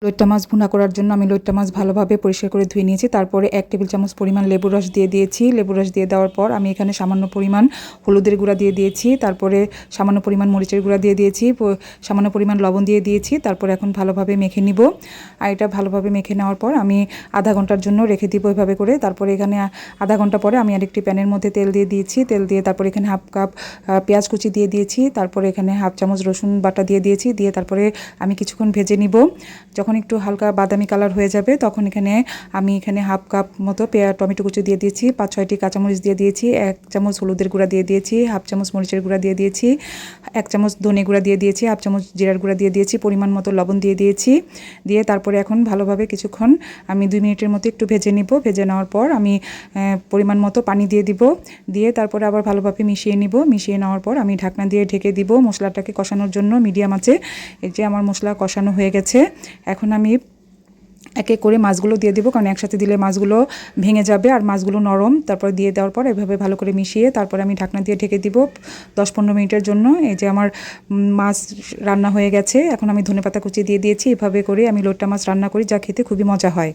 লইট্টা মাছ ভুনা করার জন্য আমি লইট্টা মাছ ভালোভাবে পরিষ্কার করে ধুয়ে নিয়েছি। তারপরে 1 টেবিল চামচ পরিমাণ লেবুর রস দিয়ে দিয়েছি। লেবুর রস দিয়ে দেওয়ার পর আমি এখানে সামান্য পরিমাণ হলুদের গুঁড়া দিয়ে দিয়েছি। তারপরে সামান্য পরিমাণ মরিচের গুঁড়া দিয়ে দিয়েছি। সামান্য পরিমাণ লবণ দিয়ে দিয়েছি। তারপরে এখন ভালোভাবে মেখে নিব। আর এটা ভালোভাবে মেখে নেওয়ার পর আমি আধা ঘন্টার জন্য রেখে দিব এভাবে করে। তারপরে এখানে আধা ঘন্টা পরে আমি আরেকটি প্যানের মধ্যে তেল দিয়ে দিয়েছি। তেল দিয়ে তারপরে এখানে হাফ কাপ পেঁয়াজ কুচি দিয়ে দিয়েছি। তারপরে এখানে হাফ চামচ রসুন বাটা দিয়ে দিয়েছি। দিয়ে তারপরে আমি কিছুক্ষণ ভেজে নিব। যখন একটু হালকা বাদামি কালার হয়ে যাবে তখন আমি এখানে হাফ কাপ মতো টমেটো কুচি দিয়ে দিয়েছি। 5-6টি কাঁচামরিচ দিয়ে দিয়েছি। 1 চামচ হলুদের গুঁড়া দিয়ে দিয়েছি। হাফ চামচ মরিচের গুঁড়া দিয়ে দিয়েছি। 1 চামচ ধনে গুঁড়া দিয়ে দিয়েছি। হাফ চামচ জিরার গুঁড়া দিয়ে দিয়েছি। পরিমাণ মতো লবণ দিয়ে দিয়েছি। দিয়ে তারপরে এখন ভালোভাবে কিছুক্ষণ আমি 2 মিনিটের মতো একটু ভেজে নিব। ভেজে নেওয়ার পর আমি পরিমাণ মতো পানি দিয়ে দিব। দিয়ে তারপরে আবার ভালোভাবে মিশিয়ে নিব। মিশিয়ে নেওয়ার পর আমি ঢাকনা দিয়ে ঢেকে দিব মশলাটাকে কষানোর জন্য মিডিয়াম আঁচে। এই যে আমার মশলা কষানো হয়ে গেছে। এখন আমি এক এক করে মাছগুলো দিয়ে দেবো, কারণ একসাথে দিলে মাছগুলো ভেঙে যাবে আর মাছগুলো নরম। তারপর দিয়ে দেওয়ার পর এভাবে ভালো করে মিশিয়ে তারপরে আমি ঢাকনা দিয়ে ঢেকে দিব 10-15 মিনিটের জন্য। এই যে আমার মাছ রান্না হয়ে গেছে। এখন আমি ধনেপাতা কুচি দিয়ে দিয়েছি। এভাবে করে আমি লইট্টা মাছ রান্না করি, যা খেতে খুবই মজা হয়।